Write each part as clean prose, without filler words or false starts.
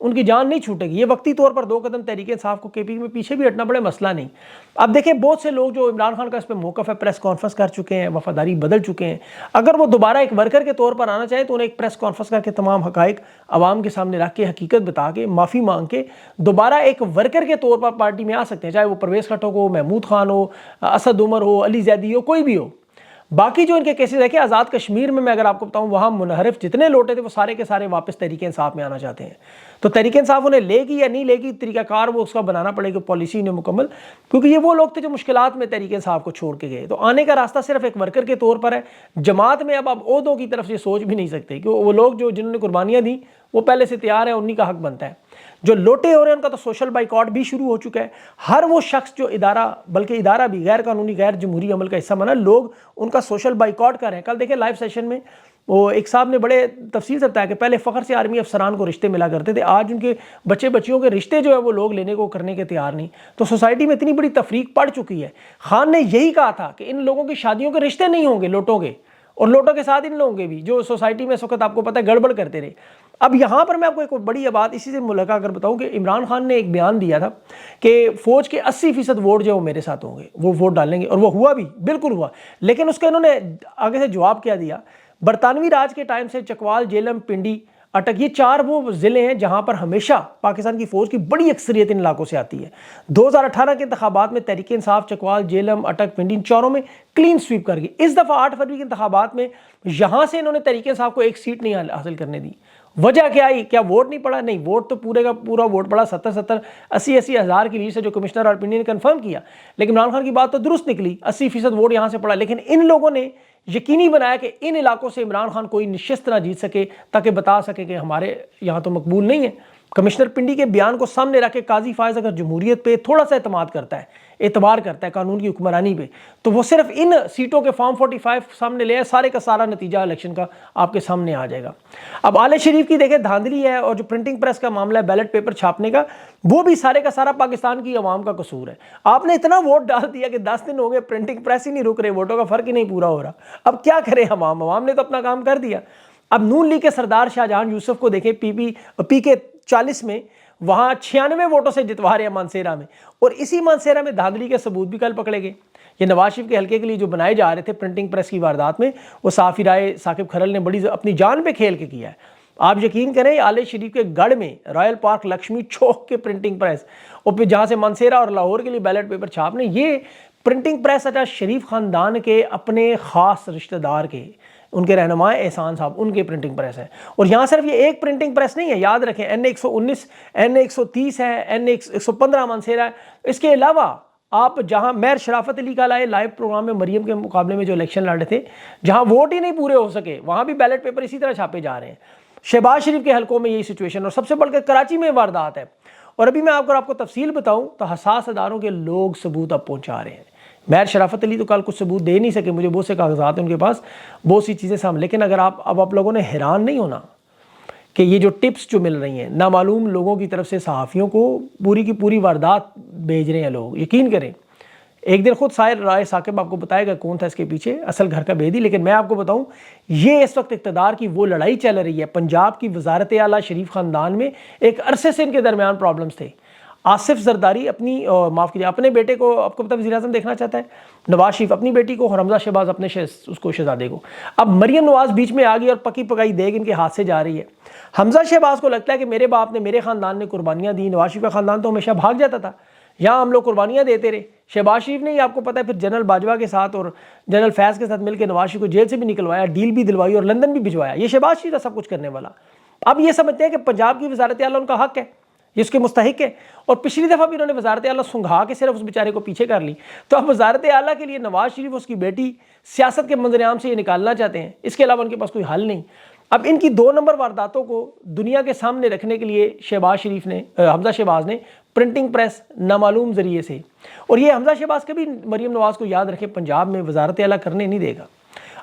ان کی جان نہیں چھوٹے گی. یہ وقتی طور پر 2 قدم تحریک انصاف کو KPK میں پیچھے بھی ہٹنا پڑے مسئلہ نہیں. اب دیکھیں بہت سے لوگ جو عمران خان کا اس پہ موقف ہے پریس کانفرنس کر چکے ہیں, وفاداری بدل چکے ہیں. اگر وہ دوبارہ ایک ورکر کے طور پر آنا چاہیں تو انہیں ایک پریس کانفرنس کر کے تمام حقائق عوام کے سامنے رکھ کے حقیقت بتا کے معافی مانگ کے دوبارہ ایک ورکر کے طور پر پارٹی میں آ سکتے ہیں, چاہے وہ پرویز خٹک ہو, محمود خان ہو, اسد عمر ہو, علی زیدی ہو, کوئی بھی ہو. باقی جو ان کے کیسز دیکھیں آزاد کشمیر میں اگر آپ کو بتاؤں وہاں منحرف جتنے لوٹے تھے وہ سارے کے سارے واپس تحریک انصاف میں آنا چاہتے ہیں. تو تحریک انصاف انہیں لے گی یا نہیں لے گی, طریقہ کار وہ اس کا بنانا پڑے گا, پالیسی انہیں مکمل, کیونکہ یہ وہ لوگ تھے جو مشکلات میں تحریک انصاف کو چھوڑ کے گئے. تو آنے کا راستہ صرف ایک ورکر کے طور پر ہے. جماعت میں اب آپ عہدوں کی طرف سے سوچ بھی نہیں سکتے, کیونکہ وہ لوگ جو جنہوں نے قربانیاں دیں وہ پہلے سے تیار ہیں, انہی کا حق بنتا ہے. جو لوٹے ہو رہے ہیں ان کا تو سوشل بائیکاٹ بھی شروع ہو چکا ہے. ہر وہ شخص جو ادارہ, بلکہ ادارہ بھی غیر قانونی غیر جمہوری عمل کا حصہ بنا, لوگ ان کا سوشل بائیکاٹ کر رہے ہیں. کل دیکھیں لائیو سیشن میں وہ ایک صاحب نے بڑے تفصیل سے بتایا کہ پہلے فخر سے آرمی افسران کو رشتے ملا کرتے تھے, آج ان کے بچے بچیوں کے رشتے جو ہے وہ لوگ لینے کو کرنے کے تیار نہیں. تو سوسائٹی میں اتنی بڑی تفریق پڑ چکی ہے. خان نے یہی کہا تھا کہ ان لوگوں کی شادیوں کے رشتے نہیں ہوں گے لوٹوں کے, اور لوٹوں کے ساتھ ان لوگوں کے بھی جو سوسائٹی میں اس وقت آپ کو پتہ ہے گڑبڑ کرتے رہے. اب یہاں پر میں آپ کو ایک بڑی بات اسی سے ملحقہ اگر بتاؤں کہ عمران خان نے ایک بیان دیا تھا کہ فوج کے 80% ووٹ جو میرے ساتھ ہوں گے, وہ ووٹ ڈالیں گے, اور وہ ہوا بھی, بالکل ہوا. لیکن اس کا انہوں نے آگے سے جواب کیا دیا, برطانوی راج کے ٹائم سے چکوال, جیلم, پنڈی, اٹک, یہ 4 وہ ضلع ہیں جہاں پر ہمیشہ پاکستان کی فوج کی بڑی اکثریت ان علاقوں سے آتی ہے. 2018 کے انتخابات میں تحریک انصاف چکوال, جیلم, اٹک, پنڈی ان 4 میں کلین سویپ کر گئی. اس دفعہ 8 فروری کے انتخابات میں یہاں سے انہوں نے تحریک انصاف کو ایک سیٹ نہیں حاصل کرنے دی. وجہ کیا آئی؟ کیا ووٹ نہیں پڑا؟ نہیں, ووٹ تو پورے کا پورا ووٹ پڑا, 70-80 ہزار کی لیڈ سے جو کمشنر اور پنڈی نے کنفرم کیا. لیکن عمران خان کی بات تو درست نکلی, 80% ووٹ یہاں سے پڑا. لیکن ان لوگوں نے یقینی بنایا کہ ان علاقوں سے عمران خان کوئی نشست نہ جیت سکے, تاکہ بتا سکے کہ ہمارے یہاں تو مقبول نہیں ہے. کمشنر پنڈی کے بیان کو سامنے رکھ کے قاضی فائز اگر جمہوریت پہ تھوڑا سا اعتبار کرتا ہے قانون کی حکمرانی پہ, تو وہ صرف ان سیٹوں کے فارم 45 سامنے لے آئے, سارے کا سارا نتیجہ الیکشن کا آپ کے سامنے آ جائے گا. اب آل شریف کی دیکھیں دھاندلی ہے, اور جو پرنٹنگ پریس کا معاملہ ہے بیلٹ پیپر چھاپنے کا, وہ بھی سارے کا سارا پاکستان کی عوام کا قصور ہے. آپ نے اتنا ووٹ ڈال دیا کہ 10 دن ہو گئے پرنٹنگ پریس ہی نہیں رک رہے, ووٹوں کا فرق ہی نہیں پورا ہو رہا. اب کیا کرے عوام نے تو اپنا کام کر دیا. اب نون لیگ کے سردار شاہجہان یوسف کو دیکھیں پی کے 40 میں وہاں 96 ووٹوں سے جتوا رہے ہیں مانسیرا میں, اور اسی مانسیرا میں دھاندلی کے ثبوت بھی کل پکڑے گئے. یہ نواز شریف کے حلقے کے لیے جو بنائے جا رہے تھے پرنٹنگ پریس کی واردات میں, وہ صحافی رائے ثاقب کھرل نے بڑی اپنی جان پہ کھیل کے کیا ہے. آپ یقین کریں آل شریف کے گڑھ میں رائل پارک لکشمی چوک کے پرنٹنگ پریس, اور پھر جہاں سے مانسیرا اور لاہور کے لیے بیلٹ پیپر چھاپنے, یہ پرنٹنگ پریس شریف خاندان کے اپنے خاص رشتہ دار کے, ان کے رہنما احسان صاحب, ان کے پرنٹنگ پریس ہے. اور یہاں صرف یہ ایک پرنٹنگ پریس نہیں ہے, یاد رکھیں NA119, NA130 ہے, NA115 مانسیرا ہے. اس کے علاوہ آپ جہاں میر شرافت علی کا لائیو پروگرام میں مریم کے مقابلے میں جو الیکشن لڑ رہے تھے, جہاں ووٹ ہی نہیں پورے ہو سکے, وہاں بھی بیلٹ پیپر اسی طرح چھاپے جا رہے ہیں. شہباز شریف کے حلقوں میں یہی سچویشن, اور سب سے بڑھ کر کراچی میں واردات ہے. اور ابھی میں آپ کو تفصیل بتاؤں تو حساس اداروں کے لوگ ثبوت اب پہنچا رہے ہیں. میر شرافت علی تو کل کچھ ثبوت دے نہیں سکے, مجھے بہت سے کاغذات ہیں ان کے پاس, بہت سی چیزیں سامنے. لیکن اگر آپ لوگوں نے حیران نہیں ہونا کہ یہ جو ٹپس جو مل رہی ہیں نامعلوم لوگوں کی طرف سے صحافیوں کو پوری کی پوری واردات بھیج رہے ہیں لوگ, یقین کریں. ایک دن خود سائر رائے ثاقب آپ کو بتائے گا کون تھا اس کے پیچھے, اصل گھر کا بھیدی. لیکن میں آپ کو بتاؤں یہ اس وقت اقتدار کی وہ لڑائی چل رہی ہے. پنجاب کی وزارت اعلیٰ شریف خاندان میں ایک عرصے سے ان کے درمیان پرابلمز تھے. آصف زرداری اپنے بیٹے کو, آپ کو پتہ وزیر اعظم دیکھنا چاہتا ہے, نواز شریف اپنی بیٹی کو, اور حمزہ شہباز اپنے اس کو شہزادے کو. اب مریم نواز بیچ میں آ گئی اور پکی پکائی دیگ ان کے ہاتھ سے جا رہی ہے. حمزہ شہباز کو لگتا ہے کہ میرے باپ نے, میرے خاندان نے قربانیاں دی, نواز شریف کا خاندان تو ہمیشہ بھاگ جاتا تھا, یہاں ہم لوگ قربانیاں دیتے رہے. شہباز شریف نے, آپ کو پتہ ہے, پھر جنرل باجوہ کے ساتھ اور جنرل فیض کے ساتھ مل کے نواز شریف کو جیل سے بھی نکلوایا, ڈیل بھی دلوائی اور لندن بھی بھجوایا. یہ شہباز شریف تھا سب کچھ کرنے والا. اب یہ سمجھتے ہیں کہ پنجاب کی وزارت اعلیٰ ان کا حق ہے, یہ اس کے مستحق ہے. اور پچھلی دفعہ بھی انہوں نے وزارت اعلیٰ سنگھا کے صرف اس بیچارے کو پیچھے کر لی. تو اب وزارت اعلیٰ کے لیے نواز شریف اس کی بیٹی سیاست کے منظر عام سے یہ نکالنا چاہتے ہیں, اس کے علاوہ ان کے پاس کوئی حل نہیں. اب ان کی 2 نمبر وارداتوں کو دنیا کے سامنے رکھنے کے لیے حمزہ شہباز نے پرنٹنگ پریس نامعلوم ذریعے سے, اور یہ حمزہ شہباز کبھی مریم نواز کو یاد رکھے پنجاب میں وزارت اعلیٰ کرنے نہیں دے گا.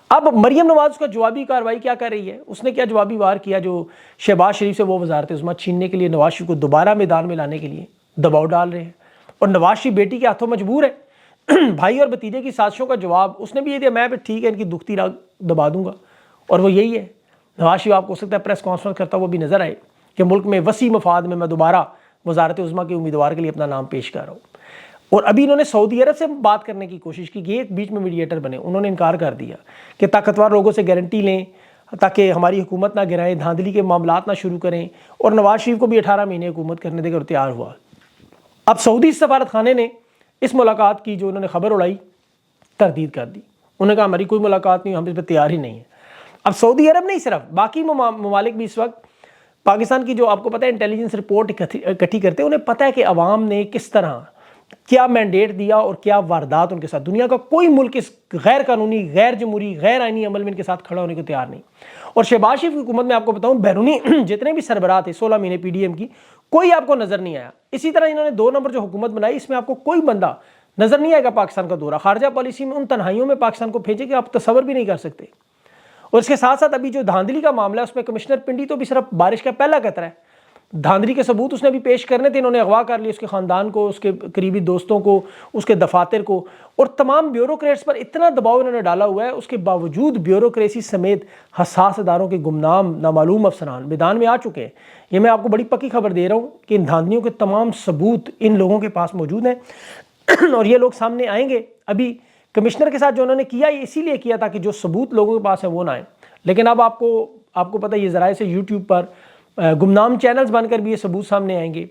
اب مریم نواز اس کا جوابی کارروائی کیا کر رہی ہے, اس نے کیا جوابی وار کیا جو شہباز شریف سے وہ وزارت عظمیٰ چھیننے کے لیے نواز شریف کو دوبارہ میدان میں لانے کے لیے دباؤ ڈال رہے ہیں. اور نواز شریف بیٹی کے ہاتھوں مجبور ہے. بھائی اور بھتیجے کی سازشوں کا جواب اس نے بھی یہ دیا, میں پھر ٹھیک ہے ان کی دکھتی راہ دبا دوں گا, اور وہ یہی ہے. نواز شریف آپ کو ہو سکتا ہے پریس کانفرنس کرتا وہ بھی نظر آئے کہ ملک میں وسیع مفاد میں دوبارہ وزارت عظمیٰ کے امیدوار کے لیے اپنا نام پیش کر رہا ہوں۔ اور ابھی انہوں نے سعودی عرب سے بات کرنے کی کوشش کی کہ یہ ایک بیچ میں میڈیٹر بنے، انہوں نے انکار کر دیا کہ طاقتور لوگوں سے گارنٹی لیں تاکہ ہماری حکومت نہ گرائیں، دھاندلی کے معاملات نہ شروع کریں، اور نواز شریف کو بھی 18 مہینے حکومت کرنے دے کر تیار ہوا۔ اب سعودی سفارت خانے نے اس ملاقات کی جو انہوں نے خبر اڑائی تردید کر دی، انہوں نے کہا ہماری کوئی ملاقات نہیں، ہم اس پہ تیار ہی نہیں ہیں۔ اب سعودی عرب نہیں، صرف باقی ممالک بھی اس وقت پاکستان کی جو آپ کو پتہ ہے انٹیلیجنس رپورٹ اکٹھی کرتے ہیں، انہیں پتہ ہے کہ عوام نے کس طرح کیا مینڈیٹ دیا اور کیا واردات ان کے ساتھ، دنیا کا کوئی ملک اس غیر قانونی، غیر جمہوری، غیر آئینی عمل میں ان کے ساتھ کھڑا ہونے کو تیار نہیں۔ اور شہباز شریف کی حکومت میں آپ کو بتاؤں بیرونی جتنے بھی سربراہ تھے 16 مہینے پی ڈی ایم کی، کوئی آپ کو نظر نہیں آیا۔ اسی طرح انہوں نے 2 نمبر جو حکومت بنائی، اس میں آپ کو کوئی بندہ نظر نہیں آئے گا پاکستان کا دورہ، خارجہ پالیسی میں ان تنہائیوں میں پاکستان کو بھیجے کہ آپ تصور بھی نہیں کر سکتے۔ اور اس کے ساتھ ساتھ ابھی جو دھاندلی کا معاملہ ہے اس میں کمشنر پنڈی تو بھی صرف بارش کا پہلا قطرہ ہے، دھاندلی کے ثبوت اس نے بھی پیش کرنے تھے، انہوں نے اغوا کر لی اس کے خاندان کو، اس کے قریبی دوستوں کو، اس کے دفاتر کو، اور تمام بیوروکریٹس پر اتنا دباؤ انہوں نے ڈالا ہوا ہے، اس کے باوجود بیوروکریسی سمیت حساس اداروں کے گمنام نامعلوم افسران میدان میں آ چکے ہیں۔ یہ میں آپ کو بڑی پکی خبر دے رہا ہوں کہ ان دھاندلیوں کے تمام ثبوت ان لوگوں کے پاس موجود ہیں اور یہ لوگ سامنے آئیں گے۔ ابھی کمشنر کے ساتھ جو انہوں نے کیا یہ اسی لیے کیا تھا کہ جو ثبوت لوگوں کے پاس ہیں وہ نہ آئیں، لیکن اب آپ کو پتہ یہ ذرائع سے یوٹیوب پر گمنام چینلز بن کر بھی یہ ثبوت سامنے آئیں گے،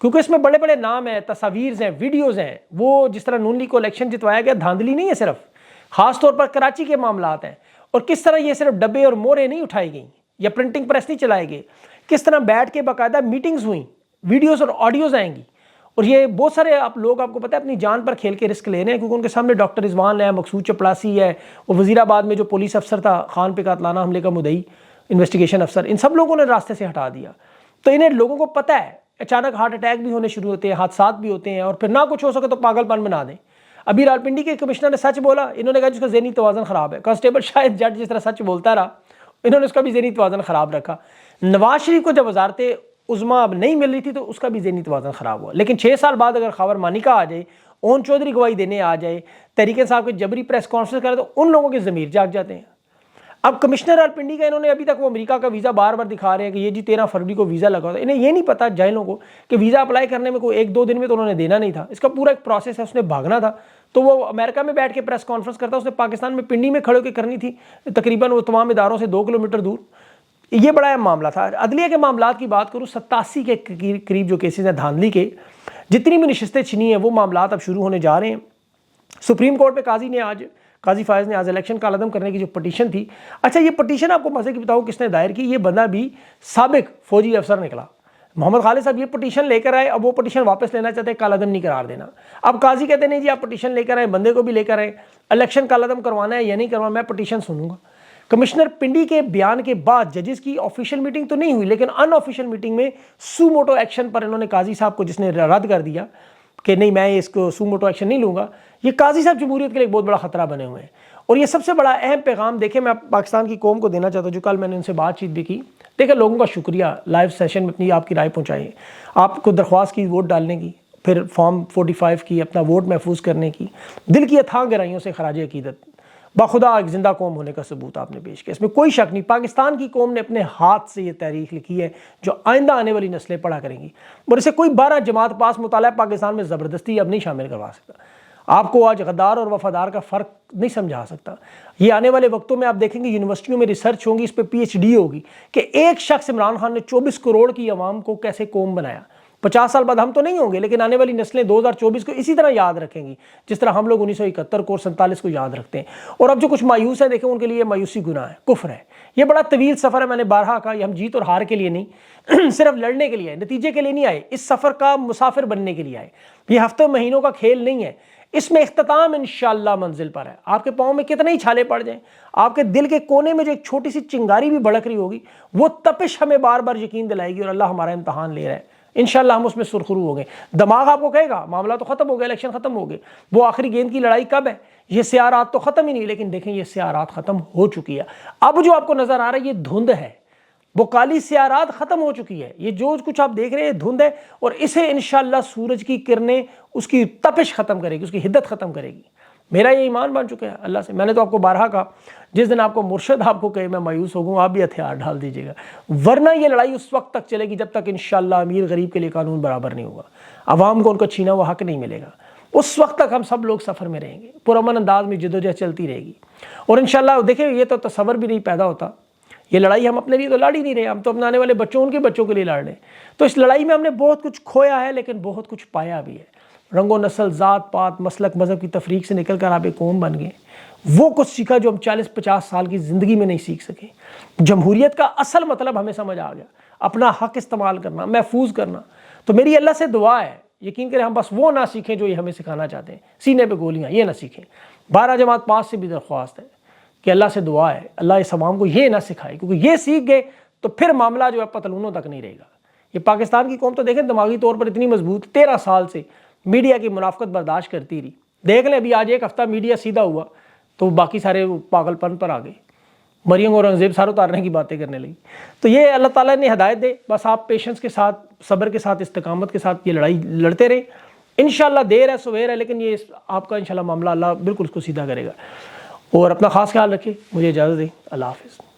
کیونکہ اس میں بڑے بڑے نام ہیں، تصاویر ہیں، ویڈیوز ہیں۔ وہ جس طرح نون لیگ کو الیکشن جتوایا گیا، دھاندلی نہیں ہے صرف، خاص طور پر کراچی کے معاملات ہیں، اور کس طرح یہ صرف ڈبے اور مورے نہیں اٹھائی گئیں یا پرنٹنگ پریس نہیں چلائے گئے، کس طرح بیٹھ کے باقاعدہ میٹنگز ہوئیں، ویڈیوز اور آڈیوز آئیں گی۔ اور یہ بہت سارے لوگ آپ کو پتہ ہے اپنی جان پر کھیل کے رسک لے رہے ہیں، کیونکہ ان کے سامنے ڈاکٹر رضوان ہے، مقصود چپڑاسی ہے، اور وزیر آباد میں جو پولیس افسر تھا خان پہ قاتلانہ حملے کا مدعی انویسٹیگیشن افسر، ان سب لوگوں نے راستے سے ہٹا دیا۔ تو انہیں لوگوں کو پتہ ہے اچانک ہارٹ اٹیک بھی ہونے شروع ہوتے ہیں، حادثات بھی ہوتے ہیں، اور پھر نہ کچھ ہو سکے تو پاگل پن بنا دیں۔ ابھی راولپنڈی کے کمشنر نے سچ بولا، انہوں نے کہا جس کا ذہنی توازن خراب ہے۔ کانسٹیبل شاید جج جس طرح سچ بولتا رہا، انہوں نے اس کا بھی ذہنی توازن خراب رکھا۔ نواز شریف کو جب وزارت عظمیٰ اب نہیں مل رہی تھی تو اس کا بھی ذہنی توازن خراب ہوا، لیکن 6 سال بعد اگر خاور مانیکا آ جائے، اون چودھری گواہی دینے آ جائے، تحریک انصاف کے جبری پریس کانفرنس کرے، تو ان لوگوں کے ضمیر جاگ جاتے ہیں۔ اب کمشنر راولپنڈی کا انہوں نے ابھی تک وہ امریکہ کا ویزا بار بار دکھا رہے ہیں کہ یہ جی 13 فروری کو ویزا لگا ہوتا ہے، انہیں یہ نہیں پتا جاہلوں کو کہ ویزا اپلائی کرنے میں کوئی 1-2 دن میں تو انہوں نے دینا نہیں تھا، اس کا پورا ایک پروسیس ہے، اس نے بھاگنا تھا۔ تو وہ امریکہ میں بیٹھ کے پریس کانفرنس کرتا، اس نے پاکستان میں پنڈی میں کھڑے ہو کے کرنی تھی، تقریباً وہ تمام اداروں سے 2 کلومیٹر دور۔ یہ بڑا اہم معاملہ تھا۔ عدلیہ کے معاملات کی بات کروں، 87 کے قریب جو کیسز ہیں دھاندلی کے، جتنی بھی نشستیں چھنی ہیں وہ معاملات اب شروع ہونے جا رہے ہیں۔ سپریم کورٹ پہ قاضی فائز نے آج الیکشن کا عدم کرنے کی جو پٹیشن تھی، اچھا یہ پٹیشن آپ کو مزے کی بتاؤ کس نے دائر کی، یہ بندہ بھی سابق فوجی افسر نکلا، محمد خالد صاحب یہ پٹیشن لے کر آئے، اب وہ پٹیشن واپس لینا چاہتے ہیں، کالعدم نہیں قرار دینا۔ اب قاضی کہتے نہیں جی آپ پٹیشن لے کر آئے، بندے کو بھی لے کر آئے، الیکشن کالعدم کروانا ہے یا نہیں کروانا، میں پٹیشن سنوں گا۔ کمشنر پنڈی کے بیان کے بعد ججز کی آفیشیل میٹنگ تو نہیں ہوئی، لیکن ان آفیشیل میٹنگ میں سو موٹو ایکشن پر انہوں نے قاضی صاحب کو، جس نے رد کر دیا کہ نہیں میں اس کو سو موٹو ایکشن نہیں لوں گا، یہ قاضی صاحب جمہوریت کے لیے ایک بہت بڑا خطرہ بنے ہوئے ہیں۔ اور یہ سب سے بڑا اہم پیغام دیکھیں میں پاکستان کی قوم کو دینا چاہتا ہوں، جو کل میں نے ان سے بات چیت بھی کی، دیکھیں لوگوں کا شکریہ لائیو سیشن میں اپنی آپ کی رائے پہنچائیں، آپ کو درخواست کی ووٹ ڈالنے کی، پھر فارم 45 کی اپنا ووٹ محفوظ کرنے کی، دل کی اتھاں گہرائیوں سے خراج عقیدت، باخدا ایک زندہ قوم ہونے کا ثبوت آپ نے پیش کیا، اس میں کوئی شک نہیں، پاکستان کی قوم نے اپنے ہاتھ سے یہ تحریک لکھی ہے جو آئندہ آنے والی نسلیں پڑھا کریں گی، اور اسے کوئی 12 جماعت پاس مطالعہ پاکستان میں زبردستی اب نہیں شامل کروا سکتا۔ آپ کو آج غدار اور وفادار کا فرق نہیں سمجھا سکتا۔ یہ آنے والے وقتوں میں آپ دیکھیں گے یونیورسٹیوں میں ریسرچ ہوں گی، اس پہ پی ایچ ڈی ہوگی کہ ایک شخص عمران خان نے 24 کروڑ کی عوام کو کیسے قوم بنایا۔ 50 سال بعد ہم تو نہیں ہوں گے، لیکن آنے والی نسلیں 2024 کو اسی طرح یاد رکھیں گی جس طرح ہم لوگ 1971 کو اور 47 کو یاد رکھتے ہیں۔ اور اب جو کچھ مایوس ہیں دیکھیں ان کے لیے مایوسی گناہ ہے، کفر ہے۔ یہ بڑا طویل سفر ہے، میں نے بارہا کہا یہ ہم جیت اور ہار کے لیے نہیں، صرف لڑنے کے لیے آئے، نتیجے کے لیے نہیں آئے، اس سفر کا مسافر بننے کے لیے آئے۔ یہ ہفتوں مہینوں کا کھیل نہیں ہے، اس میں اختتام انشاءاللہ منزل پر ہے۔ آپ کے پاؤں میں کتنے ہی چھالے پڑ جائیں، آپ کے دل کے کونے میں جو ایک چھوٹی سی چنگاری بھی بھڑک رہی ہوگی، وہ تپش ہمیں بار بار یقین دلائے گی اور اللہ ہمارا امتحان لے رہا ہے، انشاءاللہ ہم اس میں سرخرو ہو گئے۔ دماغ آپ کو کہے گا معاملہ تو ختم ہو گیا، الیکشن ختم ہو گئے، وہ آخری گیند کی لڑائی کب ہے؟ یہ سیارات تو ختم ہی نہیں، لیکن دیکھیں یہ سیارات ختم ہو چکی ہے۔ اب جو آپ کو نظر آ رہا ہے یہ دھند ہے، وہ کالی سیارات ختم ہو چکی ہے، یہ جو کچھ آپ دیکھ رہے ہیں دھند ہے، اور اسے انشاءاللہ سورج کی کرنیں اس کی تپش ختم کرے گی، اس کی حدت ختم کرے گی۔ میرا یہ ایمان بن چکا ہے اللہ سے. میں نے تو آپ کو بارہا کہا جس دن آپ کو مرشد آپ کو کہے میں مایوس ہو گوں آپ بھی ہتھیار ڈال دیجیے گا, ورنہ یہ لڑائی اس وقت تک چلے گی جب تک انشاءاللہ امیر غریب کے لیے قانون برابر نہیں ہوگا, عوام کو ان کو چھینا ہوا حق نہیں ملے گا. اس وقت تک ہم سب لوگ سفر میں رہیں گے, پرامن انداز میں جدوجہد چلتی رہے گی. اور انشاءاللہ دیکھیں یہ تو تصور بھی نہیں پیدا ہوتا, یہ لڑائی ہم اپنے لیے تو لڑ ہی نہیں رہے, ہم تو اپنے آنے والے بچوں ان کے بچوں کے لیے لڑ رہے ہیں. تو اس لڑائی میں ہم نے بہت کچھ کھویا ہے لیکن بہت کچھ پایا بھی ہے. رنگ و نسل, ذات پات, مسلک, مذہب کی تفریق سے نکل کر آپ ایک قوم بن گئے. وہ کچھ سیکھا جو ہم 40-50 سال کی زندگی میں نہیں سیکھ سکے. جمہوریت کا اصل مطلب ہمیں سمجھ آ گیا, اپنا حق استعمال کرنا, محفوظ کرنا. تو میری اللہ سے دعا ہے, یقین کریں ہم بس وہ نہ سیکھیں جو یہ ہمیں سکھانا چاہتے ہیں, سینے پہ گولیاں یہ نہ سیکھیں. 12 جماعت پاس سے بھی درخواست ہے کہ اللہ سے دعا ہے اللہ اس عوام کو یہ نہ سکھائے, کیونکہ یہ سیکھ گئے تو پھر معاملہ جو ہے پتلونوں تک نہیں رہے گا. یہ پاکستان کی قوم تو دیکھیں دماغی طور پر اتنی مضبوط, 13 سال سے میڈیا کی منافقت برداشت کرتی رہی. دیکھ لیں ابھی آج ایک ہفتہ میڈیا سیدھا ہوا تو باقی سارے پاگل پن پر آ گئے, مریم اور اورنگزیب سارے اتارنے کی باتیں کرنے لگی. تو یہ اللہ تعالیٰ نے ہدایت دے, بس آپ پیشنس کے ساتھ, صبر کے ساتھ, استقامت کے ساتھ یہ لڑائی لڑتے رہیں. انشاءاللہ دیر ہے سویر ہے لیکن یہ آپ کا انشاءاللہ معاملہ اللہ بالکل اس کو سیدھا کرے گا. اور اپنا خاص خیال رکھیں. مجھے اجازت دیں. اللہ حافظ.